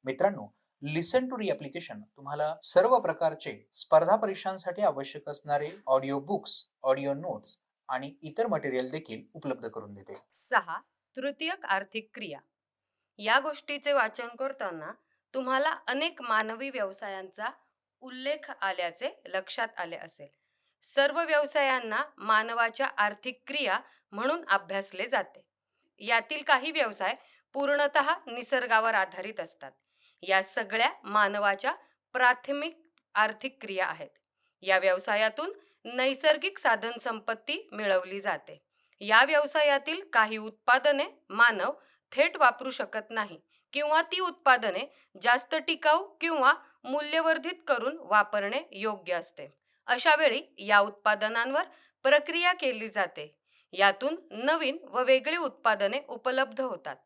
मित्रांनो, लिसन टू री ॲप्लिकेशन तुम्हाला सर्व प्रकारचे स्पर्धा परीक्षांसाठी आवश्यक असणारे ऑडिओ बुक्स, ऑडिओ नोट्स आणि इतर मटेरियल देखील उपलब्ध करून देते. 6. तृतीयक आर्थिक क्रिया. या गोष्टीचे वाचन करताना तुम्हाला अनेक मानवी व्यवसायांचा उल्लेख आल्याचे लक्षात आले असेल. सर्व व्यवसायांना मानवाच्या आर्थिक क्रिया म्हणून अभ्यासले जाते. यातील काही व्यवसाय पूर्णतः निसर्गावर आधारित असतात. या सगळ्या मानवाच्या प्राथमिक आर्थिक क्रिया आहेत. या व्यवसायातून नैसर्गिक साधन संपत्ती मिळवली जाते. या व्यवसायातील काही उत्पादने मानव थेट वापरू शकत नाही किंवा ती उत्पादने जास्त टिकाऊ किंवा मूल्यवर्धित करून वापरणे योग्य असते. अशा वेळी या उत्पादनांवर प्रक्रिया केली जाते. यातून नवीन व वेगळी उत्पादने उपलब्ध होतात,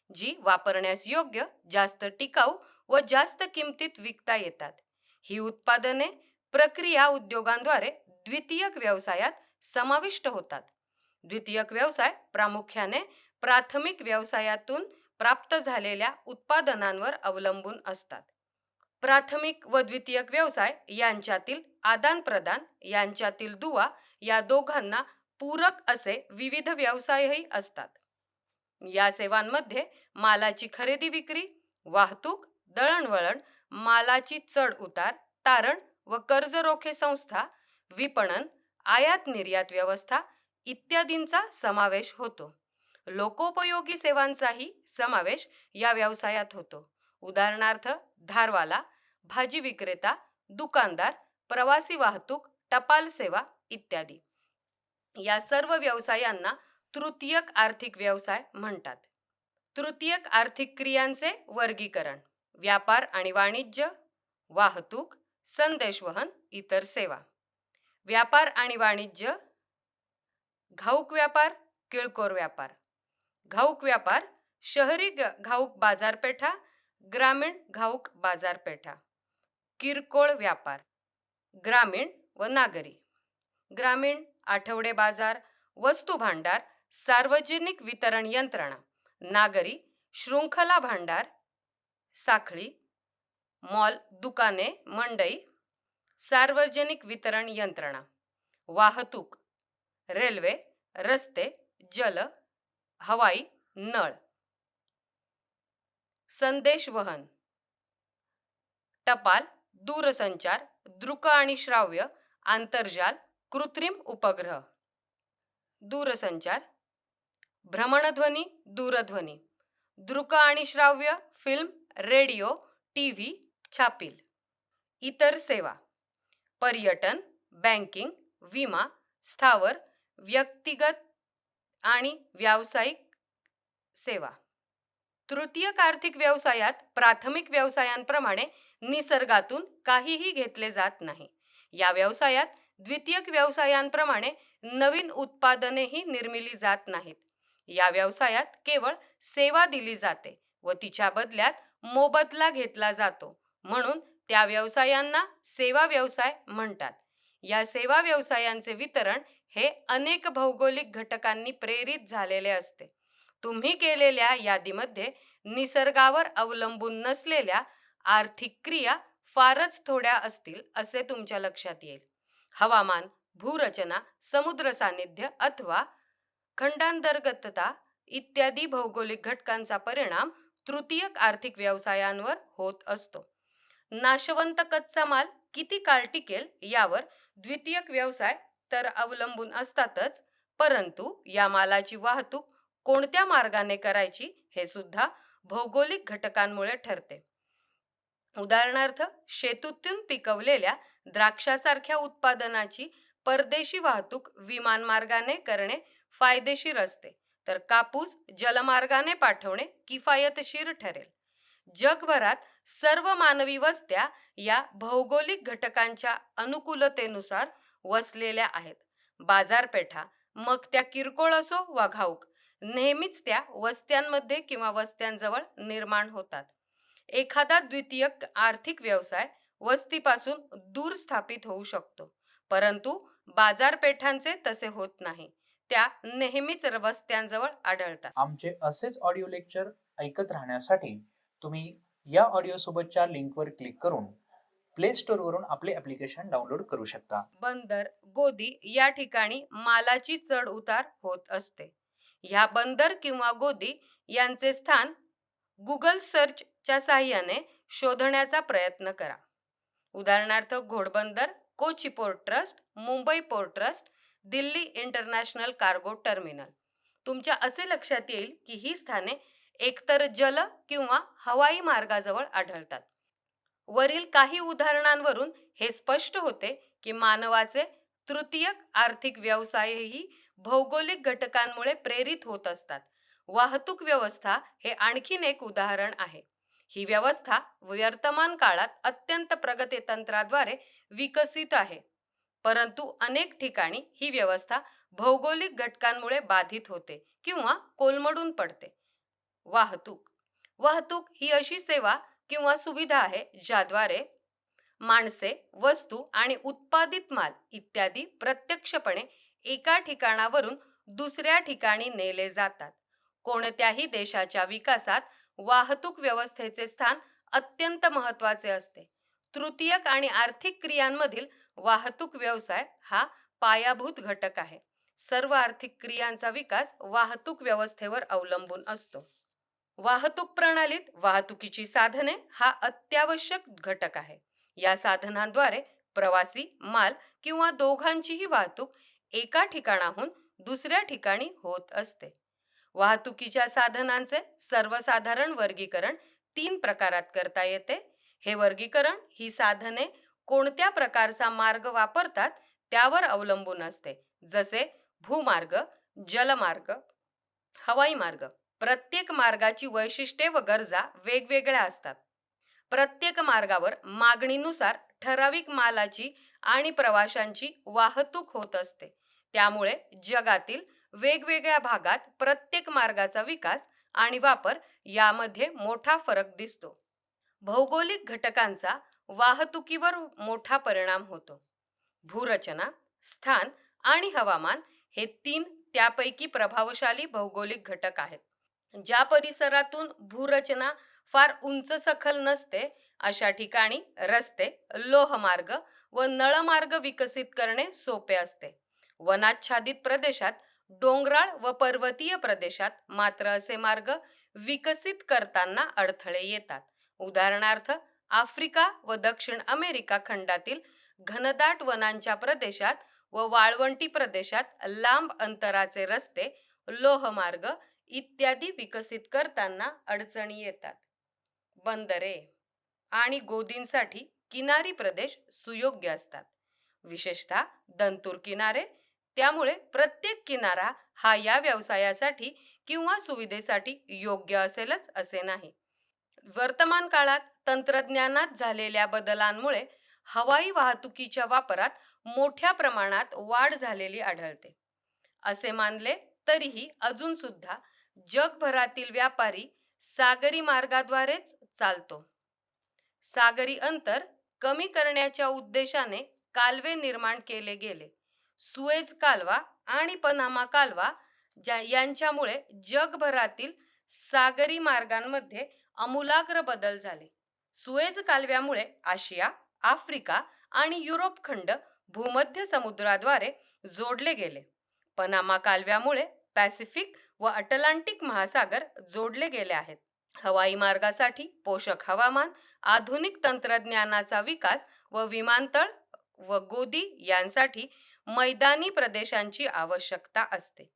जी वापरण्यास योग्य, जास्त टिकाऊ व जास्त किमतीत विकता येतात. ही उत्पादने प्रक्रिया उद्योगांद्वारे द्वितीयक व्यवसायात समाविष्ट होतात. द्वितीयक व्यवसाय प्रामुख्याने प्राथमिक व्यवसायातून प्राप्त झालेल्या उत्पादनांवर अवलंबून असतात. प्राथमिक व द्वितीयक व्यवसाय यांच्यातील आदानप्रदान, यांच्यातील दुवा, या दोघांना पूरक असे विविध व्यवसायही असतात. या सेवांमध्ये मालाची खरेदी विक्री, वाहतूक, दळणवळण, मालाची चढ उतार, तारण व कर्ज रोखे संस्था, विपणन, आयात निर्यात व्यवस्था इत्यादींचा समावेश होतो. लोकोपयोगी सेवांचाही समावेश या व्यवसायात होतो. उदाहरणार्थ धारवाला, भाजी विक्रेता, दुकानदार, प्रवासी वाहतूक, टपाल सेवा इत्यादी. या सर्व व्यवसायांना तृतीयक आर्थिक व्यवसाय म्हणतात. तृतीयक आर्थिक क्रियांचे वर्गीकरण: व्यापार आणि वाणिज्य, वाहतूक, संदेशवहन, इतर सेवा. व्यापार आणि वाणिज्य: घाऊक व्यापार, किरकोळ व्यापार. घाऊक व्यापार: शहरी घाऊक बाजारपेठा, ग्रामीण घाऊक बाजारपेठा. किरकोळ व्यापार: ग्रामीण व नागरी. ग्रामीण आठवडे बाजार, वस्तू भांडार, सार्वजनिक वितरण यंत्रणा. नागरी शृंखला भांडार, साखळी, मॉल, दुकाने, मंडई, सार्वजनिक वितरण यंत्रणा. वाहतूक: रेल्वे, रस्ते, जल, हवाई, नळ. संदेशवहन: टपाल, दूरसंचार, दृक आणि श्राव्य, आंतरजाल, कृत्रिम उपग्रह. दूरसंचार: भ्रमणध्वनी, दूरध्वनी, दृक आणि श्राव्य, फिल्म, रेडिओ, टीव्ही, छापील. इतर सेवा: पर्यटन, बँकिंग, विमा, स्थावर, व्यक्तिगत आणि व्यावसायिक सेवा. तृतीयक आर्थिक व्यवसायात प्राथमिक व्यवसायांप्रमाणे निसर्गातून काहीही घेतले जात नाही. या व्यवसायात द्वितीयक व्यवसायांप्रमाणे नवीन उत्पादनेही निर्मिली जात नाहीत. या व्यवसायात केवळ सेवा दिली जाते व तिच्या बदल्यात मोबदला घेतला जातो, म्हणून त्या व्यवसायांना सेवा व्यवसाय म्हणतात. या सेवा व्यवसायांचे वितरण हे अनेक भौगोलिक घटकांनी प्रेरित झालेले असते. तुम्ही केलेल्या यादीमध्ये निसर्गावर अवलंबून नसलेल्या आर्थिक क्रिया फारच थोड्या असतील असे तुमच्या लक्षात येईल. हवामान, भूरचना, समुद्र सानिध्य अथवा खंडांतर्गतता इत्यादी भौगोलिक घटकांचा परिणाम तृतीयक आर्थिक व्यवसायांवर होत असतो. नाशवंत कच्चा माल किती काळ टिकेल यावर द्वितीयक व्यवसाय तर अवलंबून असतातच, परंतु या मालाची वाहतूक कोणत्या मार्गाने करायची हे सुद्धा भौगोलिक घटकांमुळे ठरते. उदाहरणार्थ, शेतीतून पिकवलेल्या द्राक्षासारख्या उत्पादनाची परदेशी वाहतूक विमानमार्गाने करणे फायदेशीर असते, तर कापूस जलमार्गाने पाठवणे किफायतशीर ठरेल. जगभरात सर्व मानवी वस्त्या या भौगोलिक घटकांच्या अनुकूलतेनुसार वसलेल्या आहेत. बाजारपेठा, मग त्या किरकोळ असो वा घाऊक, नेहमीच त्या वस्त्यांमध्ये किंवा वस्त्यांजवळ निर्माण होतात. एखादा द्वितीयक आर्थिक व्यवसाय वस्तीपासून दूर स्थापित होऊ शकतो, परंतु बाजारपेठांचे तसे होत नाही. त्या नेहमीच वस्त्यांजवळ आढळतात. आमचे असेच ऑडिओ लेक्चर ऐकत राहण्यासाठी तुम्ही या ऑडिओ सोबतच्या लिंकवर क्लिक करून प्ले स्टोअरवरून आपले ॲप्लिकेशन डाउनलोड करू शकता. बंदर, गोदी या ठिकाणी मालाची चढ उतार होत असते. ह्या बंदर किंवा गोदी यांचे स्थान गुगल सर्चच्या साहाय्याने शोधण्याचा प्रयत्न करा. उदाहरणार्थ Ghodbunder, Kochi port trust, Mumbai port trust, Delhi international cargo terminal. तुमच्या असे लक्षात येईल की ही स्थाने एकतर जल किंवा हवाई मार्गाजवळ आढळतात. वरील काही उदाहरणांवरून हे स्पष्ट होते की मानवाचे तृतीयक आर्थिक व्यवसायही भौगोलिक घटकांमुळे प्रेरित होत असतात. वाहतूक व्यवस्था हे आणखीन एक उदाहरण आहे. ही व्यवस्था वर्तमान काळात अत्यंत प्रगत तंत्राद्वारे विकसित आहे, परंतु अनेक ठिकाणी ही व्यवस्था भौगोलिक घटकांमुळे बाधित होते किंवा कोलमडून पडते. वाहतूक ही अशी सेवा किंवा सुविधा आहे ज्याद्वारे माणसे, वस्तू आणि उत्पादित माल इत्यादी प्रत्यक्षपणे एका ठिकाणावरून दुसऱ्या ठिकाणी नेले जातात. कोणत्याही देशाच्या विकासात वाहतूक व्यवस्थेचे स्थान अत्यंत महत्त्वाचे असते. तृतीयक आणि आर्थिक क्रियांमधील वाहतूक व्यवसाय हा पायाभूत घटक आहे. सर्व आर्थिक क्रियांचा विकास वाहतूक व्यवस्थेवर अवलंबून असतो. वाहतूक प्रणालीत वाहतुकीची साधने हा अत्यावश्यक घटक आहे. या साधनांद्वारे प्रवासी, माल किंवा दोघांचीही वाहतूक एका ठिकाणाहून दुसऱ्या ठिकाणी होत असते. वाहतुकीच्या साधनांचे सर्वसाधारण वर्गीकरण 3 प्रकारात करता येते. हे वर्गीकरण ही साधने कोणत्या प्रकारचा मार्ग वापरतात त्यावर अवलंबून असते, जसे भूमार्ग, जलमार्ग, हवाई मार्ग. प्रत्येक मार्गाची वैशिष्ट्ये व गरजा वेगवेगळ्या असतात. प्रत्येक मार्गावर मागणीनुसार ठराविक मालाची आणि प्रवाशांची वाहतूक होत असते. त्यामुळे जगातील वेगवेगळ्या भागात प्रत्येक मार्गाचा विकास आणि वापर यामध्ये मोठा फरक दिसतो. भौगोलिक घटकांचा वाहतुकीवर मोठा परिणाम होतो. भूरचना, स्थान आणि हवामान हे 3 त्यापैकी प्रभावशाली भौगोलिक घटक आहेत. ज्या परिसरातून भूरचना फार उंच सखल नसते अशा ठिकाणी रस्ते, लोहमार्ग व नळमार्ग विकसित करणे सोपे असते. वनाच्छादित प्रदेशात, डोंगराळ व पर्वतीय प्रदेशात मात्र असे मार्ग विकसित करताना अडथळे येतात. उदाहरणार्थ आफ्रिका व दक्षिण अमेरिका खंडातील घनदाट वनांच्या प्रदेशात व वाळवंटी प्रदेशात लांब अंतराचे रस्ते, लोहमार्ग इत्यादी विकसित करताना अडचणी येतात. बंदरे आणि गोदींसाठी किनारी प्रदेश सुयोग्य असतात, विशेषतः दंतूर किनारे. त्यामुळे प्रत्येक किनारा हा या व्यवसायासाठी किंवा सुविधेसाठी योग्य असेलच असे नाही. वर्तमान काळात तंत्रज्ञानात झालेल्या बदलांमुळे हवाई वाहतुकीच्या वापरात मोठ्या प्रमाणात वाढ झालेली आढळते. असे मानले तरीही अजून सुद्धा जगभरातील व्यापारी सागरी मार्गाद्वारेच चालतो. सागरी अंतर कमी करण्याच्या उद्देशाने कालवे निर्माण केले गेले. सुएझ कालवा आणि पनामा कालवा यांच्यामुळे जगभरातील सागरी मार्गांमध्ये आमूलाग्र बदल झाले. सुएझ कालव्यामुळे आशिया, आफ्रिका आणि युरोप खंड भूमध्य समुद्राद्वारे जोडले गेले. पनामा कालव्यामुळे पॅसिफिक व अटलांटिक महासागर जोडले गेले आहेत. हवाई मार्गासाठी पोषक हवामान, आधुनिक तंत्रज्ञानाचा विकास व विमानतळ व गोदी यांसाठी मैदानी प्रदेशांची आवश्यकता असते.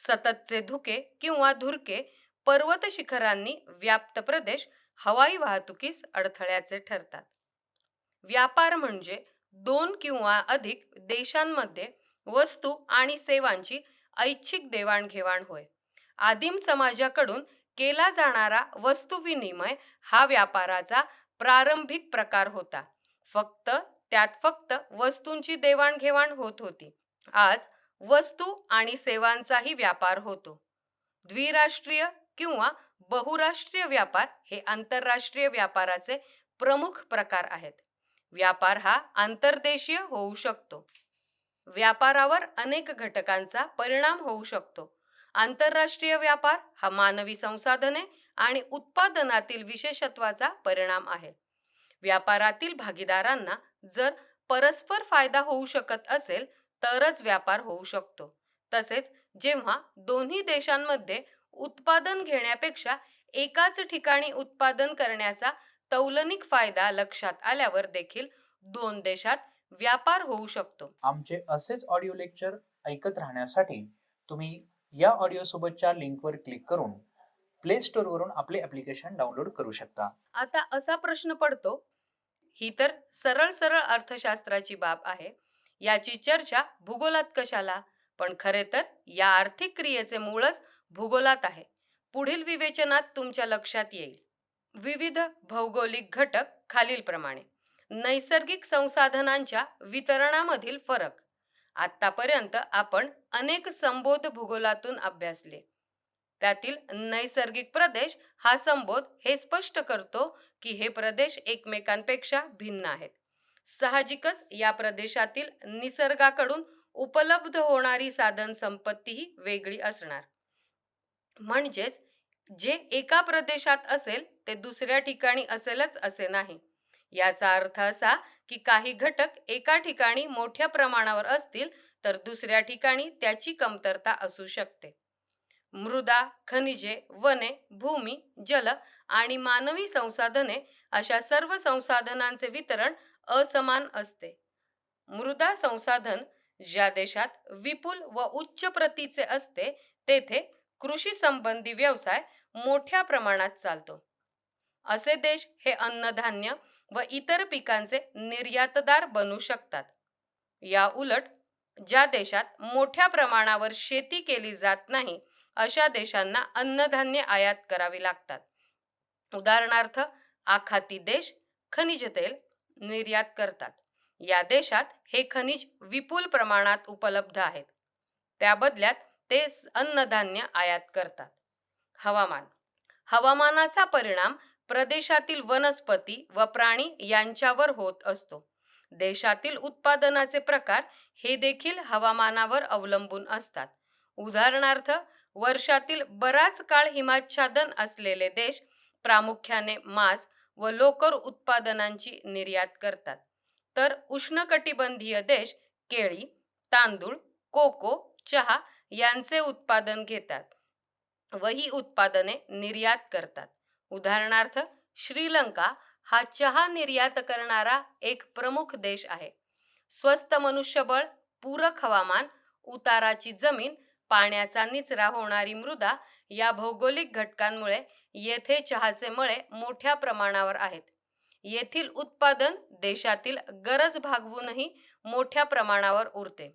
सततचे धुके किंवा धुरके पर्वत शिखरांनी व्याप्त प्रदेश हवाई वाहतुकीस अडथळ्याचे ठरतात. व्यापार म्हणजे 2 किंवा अधिक देशांमध्ये वस्तू आणि सेवांची ऐच्छिक देवाणघेवाण होय. आदिम समाजाकडून केला जाणारा वस्तू विनिमय हा व्यापाराचा प्रारंभिक प्रकार होता. फक्त वस्तूंची देवाणघेवाण होत होती. आज वस्तू आणि सेवांचाही व्यापार होतो. द्विराष्ट्रीय किंवा बहुराष्ट्रीय व्यापार हे आंतरराष्ट्रीय व्यापाराचे प्रमुख प्रकार आहेत. व्यापार हा आंतरदेशीय होऊ शकतो. व्यापारावर अनेक घटकांचा परिणाम होऊ शकतो. आंतरराष्ट्रीय व्यापार हा मानवी संसाधने आणि उत्पादनातील विशेषत्वाचा परिणाम आहे. व्यापारातील भागीदारांना जर परस्पर फायदा होऊ शकत असेल तरच व्यापार होऊ शकतो. तसेच जेव्हा दोन्ही देशांमध्ये उत्पादन घेण्यापेक्षा एकाच ठिकाणी उत्पादन करण्याचा तौलनिक फायदा लक्षात आल्यावर देखील दोन देशात व्यापार होऊ शकतो. आमचे असेच ऑडिओ लेक्चर ऐकत राहण्यासाठी तुम्ही या ऑडिओ सोबतच्या लिंकवर क्लिक करून प्ले स्टोअरवरून आपले ॲप्लिकेशन डाउनलोड करू शकता. आता असा प्रश्न पडतो, ही तर सरळ सरळ अर्थशास्त्राची बाब आहे, याची चर्चा भूगोलात कशाला? पण खरे तर या आर्थिक क्रियेचे मूळच भूगोलात आहे. पुढील विवेचनात तुमच्या लक्षात येईल. विविध भौगोलिक घटक खालीलप्रमाणे. नैसर्गिक संसाधनांच्या वितरणामधील फरक. आतापर्यंत आपण अनेक संबोध भूगोलातून अभ्यासले. त्यातील नैसर्गिक प्रदेश हा संबोध हे स्पष्ट करतो की हे प्रदेश एकमेकांपेक्षा भिन्न आहेत. साहजिकच या प्रदेशातील निसर्गाकडून उपलब्ध होणारी साधन संपत्तीही वेगळी असणार. म्हणजेच जे एका प्रदेशात असेल ते दुसऱ्या ठिकाणी असेलच असे नाही. याचा अर्थ असा की काही घटक एका ठिकाणी मोठ्या प्रमाणावर असतील तर दुसऱ्या ठिकाणी त्याची कमतरता असू शकते. मृदा, खनिजे, वने, भूमी, जल आणि मानवी संसाधने अशा सर्व संसाधनांचे वितरण असमान असते. मृदा संसाधन ज्या देशात विपुल व उच्च प्रतीचे असते तेथे कृषी संबंधी व्यवसाय मोठ्या प्रमाणात चालतो. असे देश हे अन्नधान्य व इतर पिकांचे निर्यातदार बनू शकतात. या उलट ज्या देशात मोठ्या प्रमाणावर शेती केली जात नाही अशा देशांना अन्नधान्य आयात करावी लागतात. उदाहरणार्थ आखाती देश खनिज तेल निर्यात करतात. या देशात हे खनिज विपुल प्रमाणात उपलब्ध आहेत. त्या बदल्यात ते अन्नधान्य आयात करतात. हवामान. हवामानाचा परिणाम प्रदेशातील वनस्पती व प्राणी यांच्यावर होत असतो. देशातील उत्पादनाचे प्रकार हे देखील हवामानावर अवलंबून असतात. उदाहरणार्थ वर्षातील बराच काळ हिमाच्छादन असलेले देश प्रामुख्याने मांस व लोकर उत्पादनांची निर्यात करतात, तर उष्णकटिबंधीय देश केळी, तांदूळ, कोको, चहा यांचे उत्पादन घेतात व ही उत्पादने निर्यात करतात. उदाहरणार्थ श्रीलंका हा चहा निर्यात करणारा एक प्रमुख देश आहे. स्वस्त मनुष्यबळ, पूरक हवामान, उताराची जमीन, पाण्याचा निचरा होणारी मृदा या भौगोलिक घटकांमुळे येथे चहाचे मळे मोठ्या प्रमाणावर आहेत. येथील उत्पादन देशातील गरज भागवूनही मोठ्या प्रमाणावर उरते.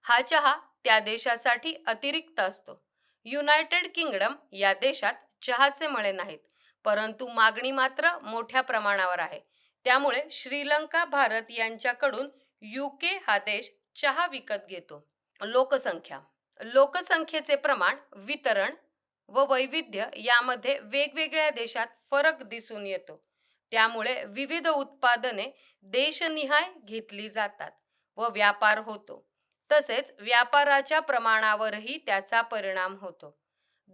हा चहा त्या देशासाठी अतिरिक्त असतो. युनायटेड किंगडम या देशात चहाचे मळे नाहीत, परंतु मागणी मात्र मोठ्या प्रमाणावर आहे. त्यामुळे श्रीलंका, भारत यांच्याकडून UK हा देश चहा विकत घेतो. लोकसंख्या. लोकसंख्येचे प्रमाण, वितरण व वैविध्य यामध्ये वेगवेगळ्या देशात फरक दिसून येतो. त्यामुळे विविध उत्पादने देशनिहाय घेतली जातात व व्यापार होतो. तसेच व्यापाराच्या प्रमाणावरही त्याचा परिणाम होतो.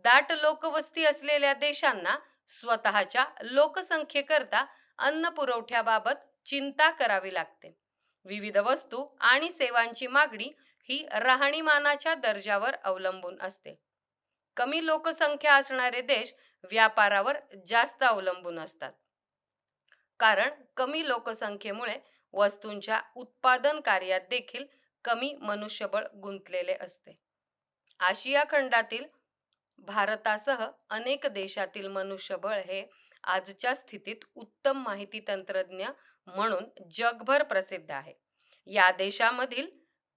दाट लोकवस्ती असलेल्या देशांना स्वतःच्या लोकसंख्येकरता अन्न पुरवठ्याबाबत चिंता करावी लागते. विविध वस्तू आणि सेवांची मागणी ही राहणीमानाच्या दर्जावर अवलंबून असते. कमी लोकसंख्या असणारे देश व्यापारावर जास्त अवलंबून असतात, कारण कमी लोकसंख्येमुळे वस्तूंच्या उत्पादन कार्यात देखील कमी मनुष्यबळ गुंतलेले असते. आशिया खंडातील भारतासह अनेक देशातील मनुष्यबळ हे आजच्या स्थितीत उत्तम माहिती तंत्रज्ञ म्हणून जगभर प्रसिद्ध आहे. या देशामधील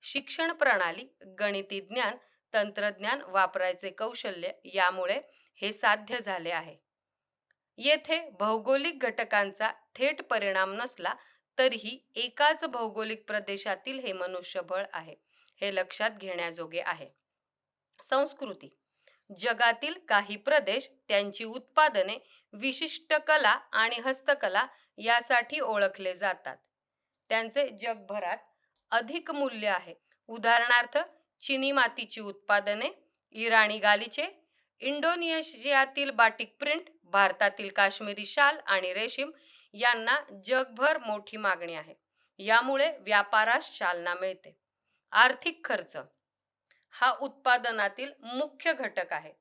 शिक्षण प्रणाली, गणिती ज्ञान, तंत्रज्ञान वापरायचे कौशल्य यामुळे हे साध्य झाले आहे. येथे भौगोलिक घटकांचा थेट परिणाम नसला तरीही एकाच भौगोलिक प्रदेशातील हे मनुष्यबळ आहे, हे लक्षात घेण्याजोगे आहे. संस्कृती. जगातील काही प्रदेश त्यांची उत्पादने, विशिष्ट कला आणि हस्तकला यासाठी ओळखले जातात. त्यांचे जगभरात अधिक मूल्य आहे. उदाहरणार्थ चिनी मातीची उत्पादने, इराणी गालिचे, इंडोनेशियातील बाटिक प्रिंट, भारतातील काश्मीरी शाल आणि रेशीम यांना जगभर मोठी मागणी आहे. यामुळे व्यापारास चालना मिळते. आर्थिक खर्च हा उत्पादनातील मुख्य घटक आहे.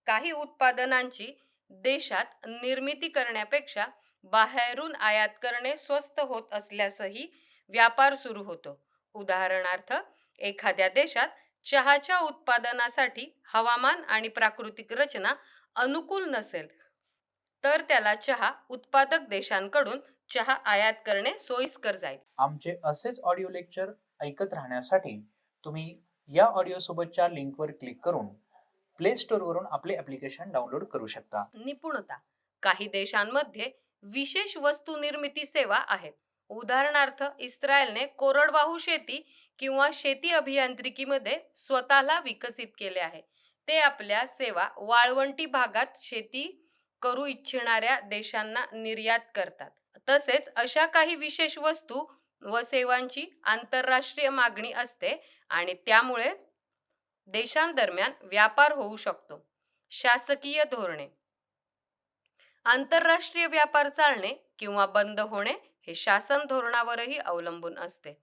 काही उत्पादनांची देशात निर्मिती करण्यापेक्षा बाहेरून आयात करणे स्वस्त होत असल्यासही व्यापार सुरू होतो. उदाहरणार्थ, एखाद्या देशात चहाच्या उत्पादनासाठी हवामान आणि प्राकृतिक रचना अनुकूल नसेल, तर त्याला चहा उत्पादक देशांकडून चहा आयात करणे सोयीस्कर जाईल. आमचे असेच ऑडिओ लेक्चर ऐकत राहण्यासाठी तुम्ही या ऑडिओ सोबतच्या लिंकवर क्लिक करून प्ले स्टोअरवरून आपले ॲप्लिकेशन डाउनलोड करू शकता. निपुणता काही देशांमध्ये विशेष वस्तू निर्मिती सेवा आहेत. उदाहरणार्थ, इस्रायलने कोरडवाहू शेती किंवा शेती अभियांत्रिकीमध्ये स्वतःला विकसित केले आहे. ते आपल्या सेवा वाळवंटी भागात शेती करू इच्छिणाऱ्या देशांना निर्यात करतात. तसेच अशा काही विशेष वस्तू व सेवांची आंतरराष्ट्रीय मागणी असते आणि त्यामुळे देशांदरम्यान व्यापार होऊ शकतो. शासकीय धोरणे आंतरराष्ट्रीय व्यापार चालणे किंवा बंद होणे हे शासन धोरणावरही अवलंबून असते.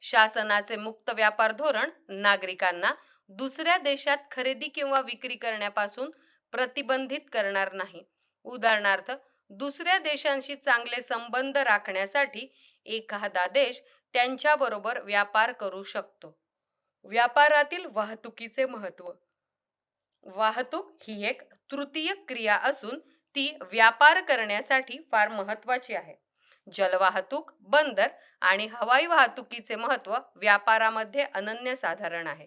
शासनाचे मुक्त व्यापार धोरण नागरिकांना दुसऱ्या देशात खरेदी किंवा विक्री करण्यापासून प्रतिबंधित करणार नाही. उदाहरणार्थ, दुसऱ्या देशांशी चांगले संबंध राखण्यासाठी एखादा देश त्यांच्याबरोबर व्यापार करू शकतो. व्यापारातील वाहतुकीचे महत्त्व वाहतूक ही एक तृतीय क्रिया असून ती व्यापार करण्यासाठी फार महत्त्वाची आहे. जलवाहतूक, बंदर आणि हवाई वाहतुकीचे महत्त्व व्यापारामध्ये अनन्यसाधारण आहे.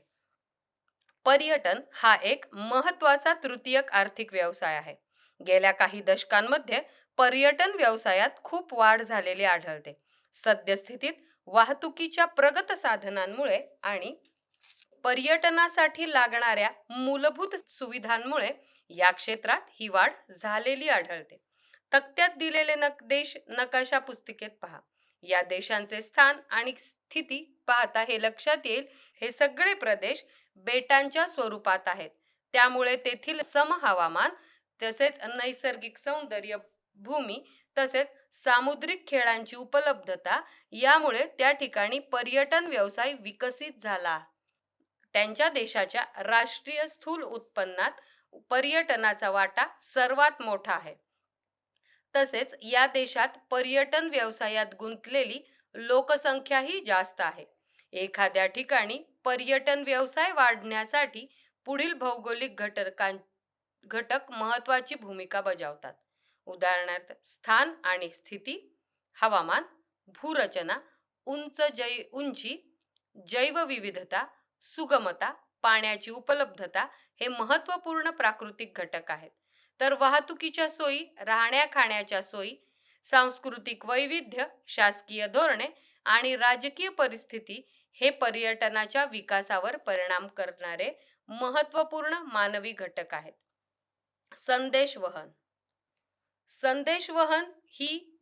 पर्यटन हा एक महत्त्वाचा तृतीयक आर्थिक व्यवसाय आहे. गेल्या काही दशकांमध्ये पर्यटन व्यवसायात खूप वाढ झालेली आढळते. सद्यस्थितीत वाहतुकीच्या प्रगत साधनांमुळे आणि पर्यटनासाठी लागणाऱ्या मूलभूत सुविधांमुळे या क्षेत्रात ही वाढ झालेली आढळते. तक्त्यात दिलेले देश नकाशा पुस्तिकेत पहा. या देशांचे स्थान आणि स्थिती पाहता हे लक्षात येईल, हे सगळे प्रदेश बेटांच्या स्वरूपात आहेत. त्यामुळे तेथील सम हवामान, तसेच नैसर्गिक सौंदर्य, भूमी तसेच सामुद्रिक खेळांची उपलब्धता यामुळे त्या ठिकाणी पर्यटन व्यवसाय विकसित झाला. त्यांच्या देशाच्या राष्ट्रीय स्थूल उत्पन्नात पर्यटनाचा वाटा सर्वात मोठा आहे. तसेच या देशात पर्यटन व्यवसायात गुंतलेली लोकसंख्याही जास्त आहे. एखाद्या ठिकाणी पर्यटन व्यवसाय वाढण्यासाठी पुढील भौगोलिक घटक महत्त्वाची भूमिका बजावतात. उदाहरणार्थ, स्थान आणि स्थिती, हवामान, भूरचना, उंची, जैवविविधता, सुगमता, पाण्याची उपलब्धता हे महत्त्वपूर्ण प्राकृतिक घटक आहेत. तर वाहतुकीच्या सोयी, राहण्या खाण्याच्या सोयी, सांस्कृतिक वैविध्य, शासकीय धोरणे आणि राजकीय परिस्थिती हे पर्यटनाच्या विकासावर परिणाम करणारे महत्त्वपूर्ण मानवी घटक आहेत. संदेशवहन संदेशवहन ही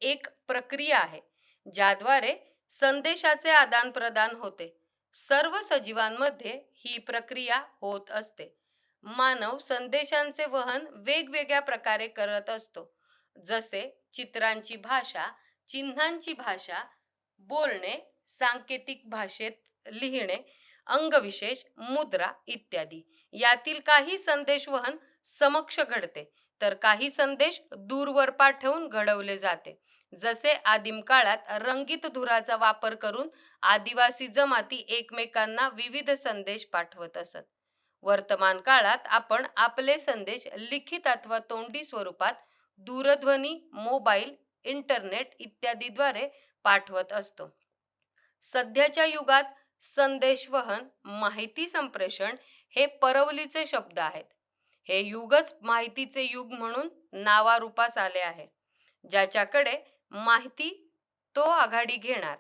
एक प्रक्रिया आहे ज्याद्वारे संदेशाचे आदान प्रदान होते. सर्व सजीवांमध्ये ही प्रक्रिया होत असते. मानव संदेशांचे वहन वेगवेगळ्या प्रकारे करत असतो, जसे चित्रांची भाषा, चिन्हांची भाषा, बोलणे, सांकेतिक भाषेत लिहिणे, अंगविशेष, मुद्रा इत्यादी. यातील काही संदेशवहन समक्ष घडते, तर काही संदेश दूरवर पाठवून घडवले जाते. जसे आदिम काळात रंगीत धुराचा वापर करून आदिवासी जमाती एकमेकांना विविध संदेश पाठवत असत. वर्तमान काळात आपण आपले संदेश लिखित अथवा तोंडी स्वरूपात दूरध्वनी, मोबाईल, इंटरनेट इत्यादीद्वारे पाठवत असतो. सध्याच्या युगात संदेशवहन, माहिती संप्रेषण हे परवलीचे शब्द आहेत. हे युगच माहितीचे युग म्हणून नावारूपास आले आहे. ज्याच्याकडे माहिती तो आघाडी घेणार,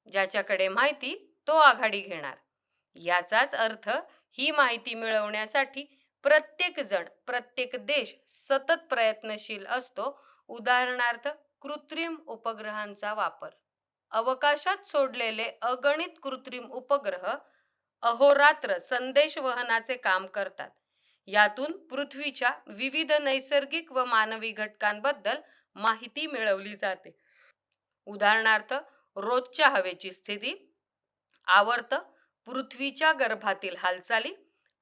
ज्याच्याकडे माहिती तो आघाडी घेणार. याचाच अर्थ ही माहिती मिळवण्यासाठी प्रत्येक जण, प्रत्येक देश सतत प्रयत्नशील असतो. उदाहरणार्थ, कृत्रिम उपग्रहांचा वापर. अवकाशात सोडलेले अगणित कृत्रिम उपग्रह अहोरात्र संदेशवहनाचे काम करतात. यातून पृथ्वीच्या विविध नैसर्गिक व मानवी घटकांबद्दल माहिती मिळवली जाते. उदाहरणार्थ, रोजच्या हवेची स्थिती, आवर्त, पृथ्वीच्या गर्भातील हालचाली,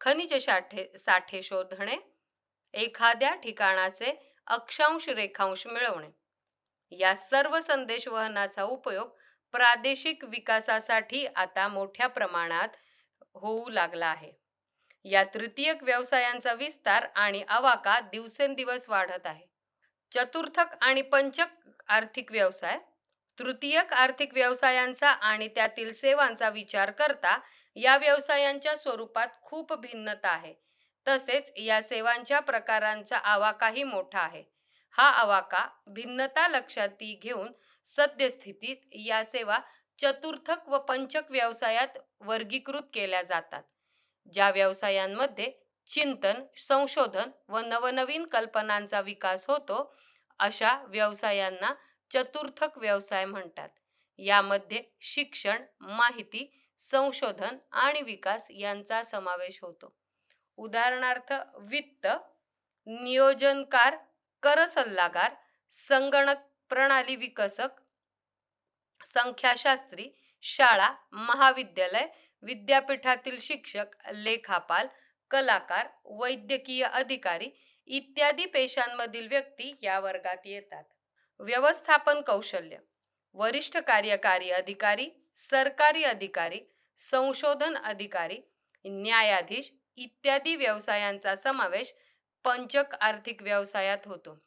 खनिज साठे शोधणे, एखाद्या ठिकाणाचे अक्षांश रेखांश मिळवणे. या सर्व संदेशवहनाचा उपयोग प्रादेशिक विकासासाठी आता मोठ्या प्रमाणात होऊ लागला आहे. या तृतीयक व्यवसायांचा विस्तार आणि आवाका दिवसेंदिवस वाढत आहे. चतुर्थक आणि पंचक आर्थिक व्यवसाय. तृतीयक आर्थिक व्यवसायांचा आणि त्यातील सेवांचा विचार करता या व्यवसायांच्या स्वरूपात खूप भिन्नता आहे. तसेच या सेवांच्या प्रकारांचा आवाकाही मोठा आहे. हा आवाका भिन्नता लक्षात घेऊन सद्यस्थितीत या सेवा चतुर्थक व पंचक व्यवसायात वर्गीकृत केल्या जातात. ज्या व्यवसायांमध्ये चिंतन, संशोधन व नवनवीन कल्पनांचा विकास होतो अशा व्यवसायांना चतुर्थक व्यवसाय म्हणतात. यामध्ये शिक्षण, माहिती, संशोधन आणि विकास यांचा समावेश होतो. उदाहरणार्थ, वित्त, नियोजनकार, कर सल्लागार, संगणक प्रणाली विकसक, संख्याशास्त्री, शाळा, महाविद्यालय, विद्यापीठातील शिक्षक, लेखापाल, कलाकार, वैद्यकीय अधिकारी इत्यादी पेशांमधील व्यक्ती या वर्गात येतात. व्यवस्थापन कौशल्य. वरिष्ठ कार्यकारी अधिकारी, सरकारी अधिकारी, संशोधन अधिकारी, न्यायाधीश इत्यादी व्यवसायांचा समावेश पंचक आर्थिक व्यवसायात होतो.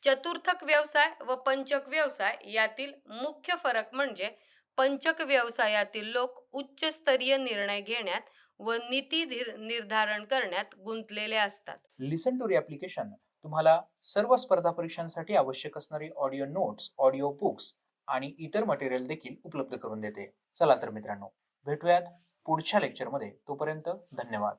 चतुर्थक व्यवसाय व पंचक व्यवसाय यातील मुख्य फरक म्हणजे पंचक व्यवसायातील लोक उच्चस्तरीय निर्णय घेण्यात व नीती निर्धारण करण्यात गुंतलेले असतात. लिसन टू ऍप्लिकेशन तुम्हाला सर्व स्पर्धा परीक्षांसाठी आवश्यक असणारी ऑडिओ नोट्स, ऑडिओ बुक्स आणि इतर मटेरियल देखील उपलब्ध करून देते. चला तर मित्रांनो, भेटूयात पुढच्या लेक्चरमध्ये. तोपर्यंत धन्यवाद.